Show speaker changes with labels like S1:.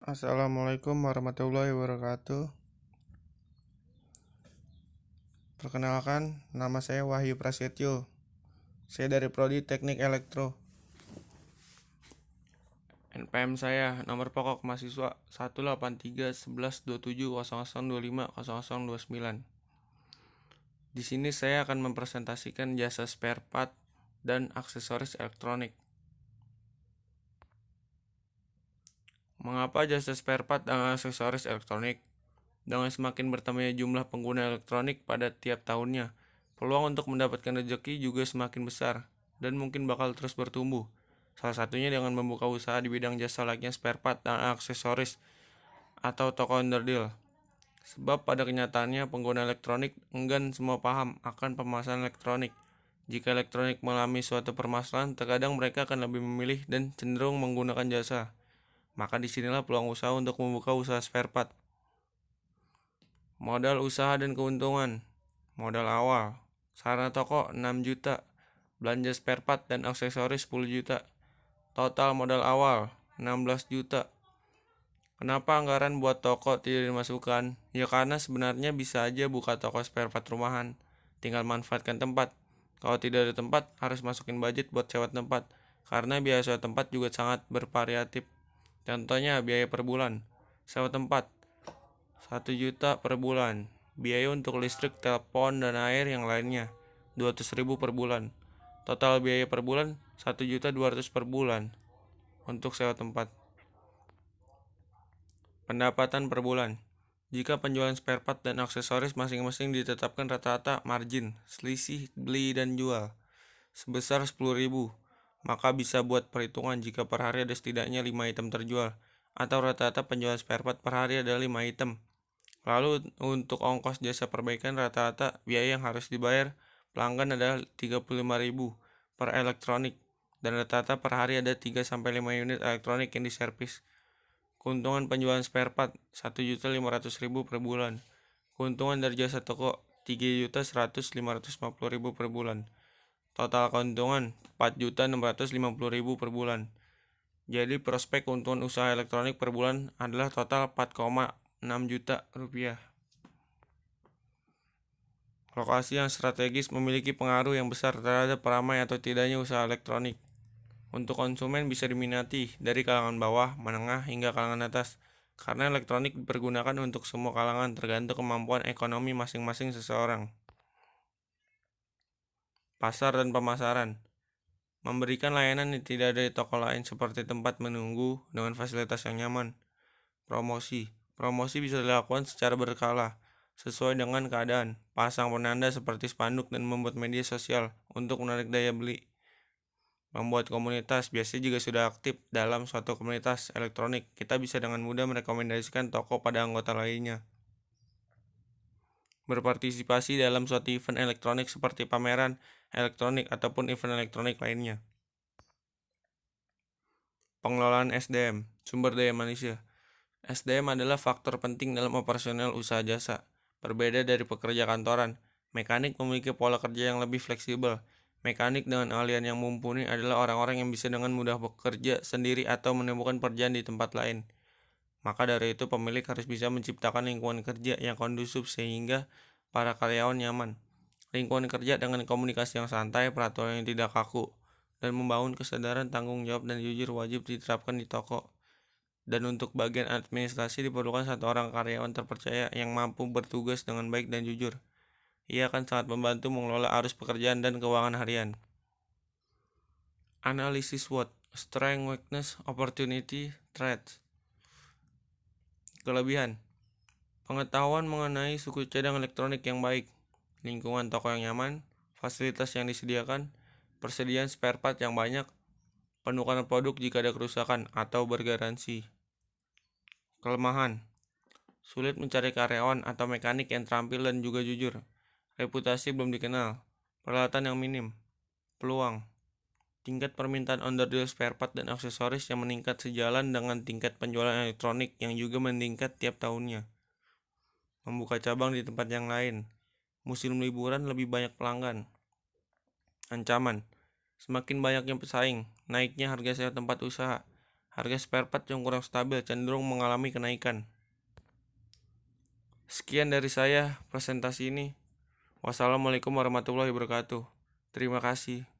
S1: Assalamualaikum warahmatullahi wabarakatuh. Perkenalkan, nama saya Wahyu Prasetyo. Saya dari Prodi Teknik Elektro. NPM saya nomor pokok mahasiswa 183112700250029. Di sini saya akan mempresentasikan jasa spare part dan aksesoris elektronik. Mengapa jasa spare part dan aksesoris elektronik? Dengan semakin bertambahnya jumlah pengguna elektronik pada tiap tahunnya, peluang untuk mendapatkan rezeki juga semakin besar dan mungkin bakal terus bertumbuh. Salah satunya dengan membuka usaha di bidang jasa layaknya spare part dan aksesoris atau toko onderdil. Sebab pada kenyataannya pengguna elektronik enggan semua paham akan pemasaran elektronik. Jika elektronik mengalami suatu permasalahan, terkadang mereka akan lebih memilih dan cenderung menggunakan jasa. Maka disinilah peluang usaha untuk membuka usaha spare part. Modal usaha dan keuntungan. Modal awal, sarana toko 6 juta, belanja spare part dan aksesoris 10 juta. Total modal awal 16 juta. Kenapa anggaran buat toko tidak dimasukkan? Ya karena sebenarnya bisa aja buka toko spare part rumahan, tinggal manfaatkan tempat. Kalau tidak ada tempat, harus masukin budget buat sewa tempat, karena biaya sewa tempat juga sangat bervariatif. Contohnya biaya per bulan, sewa tempat 1 juta per bulan. Biaya untuk listrik, telepon, dan air yang lainnya 200.000 per bulan. Total biaya per bulan 1.200.000 per bulan untuk sewa tempat. Pendapatan per bulan. Jika penjualan spare part dan aksesoris masing-masing ditetapkan rata-rata margin, selisih beli dan jual sebesar 10.000, maka bisa buat perhitungan jika per hari ada setidaknya 5 item terjual, atau rata-rata penjualan spare part per hari adalah 5 item. Lalu untuk ongkos jasa perbaikan rata-rata biaya yang harus dibayar pelanggan adalah 35.000 per elektronik, dan rata-rata per hari ada 3-5 unit elektronik yang diservis. Keuntungan penjualan spare part 1.500.000 per bulan. Keuntungan dari jasa toko 3.100.550.000 per bulan. Total keuntungan 4.650.000 per bulan. Jadi prospek keuntungan usaha elektronik per bulan adalah total 4,6 juta rupiah. Lokasi yang strategis memiliki pengaruh yang besar terhadap ramai atau tidaknya usaha elektronik. Untuk konsumen bisa diminati dari kalangan bawah, menengah, hingga kalangan atas, karena elektronik dipergunakan untuk semua kalangan tergantung kemampuan ekonomi masing-masing seseorang. Pasar dan pemasaran. Memberikan layanan yang tidak ada di toko lain seperti tempat menunggu dengan fasilitas yang nyaman. Promosi. Promosi bisa dilakukan secara berkala, sesuai dengan keadaan. Pasang penanda seperti spanduk dan membuat media sosial untuk menarik daya beli. Membuat komunitas, biasanya juga sudah aktif dalam suatu komunitas elektronik. Kita bisa dengan mudah merekomendasikan toko pada anggota lainnya. Berpartisipasi dalam suatu event elektronik seperti pameran elektronik ataupun event elektronik lainnya. Pengelolaan SDM, sumber daya manusia. SDM adalah faktor penting dalam operasional usaha jasa. Berbeda dari pekerja kantoran, mekanik memiliki pola kerja yang lebih fleksibel. Mekanik dengan ahlian yang mumpuni adalah orang-orang yang bisa dengan mudah bekerja sendiri atau menemukan pekerjaan di tempat lain. Maka dari itu pemilik harus bisa menciptakan lingkungan kerja yang kondusif sehingga para karyawan nyaman. Lingkungan kerja dengan komunikasi yang santai, peraturan yang tidak kaku, dan membangun kesadaran tanggung jawab dan jujur wajib diterapkan di toko. Dan untuk bagian administrasi diperlukan satu orang karyawan terpercaya yang mampu bertugas dengan baik dan jujur. Ia akan sangat membantu mengelola arus pekerjaan dan keuangan harian. Analisis SWOT, Strength, Weakness, Opportunity, Threats. Kelebihan. Pengetahuan mengenai suku cadang elektronik yang baik, lingkungan toko yang nyaman, fasilitas yang disediakan, persediaan spare part yang banyak, penukaran produk jika ada kerusakan atau bergaransi. Kelemahan. Sulit mencari karyawan atau mekanik yang terampil dan juga jujur. Reputasi belum dikenal. Peralatan yang minim. Peluang. Tingkat permintaan onderdil spare part dan aksesoris yang meningkat sejalan dengan tingkat penjualan elektronik yang juga meningkat tiap tahunnya. Membuka cabang di tempat yang lain. Musim liburan lebih banyak pelanggan. Ancaman. Semakin banyaknya pesaing, naiknya harga sewa tempat usaha. Harga spare part yang kurang stabil cenderung mengalami kenaikan. Sekian dari saya presentasi ini. Wassalamualaikum warahmatullahi wabarakatuh. Terima kasih.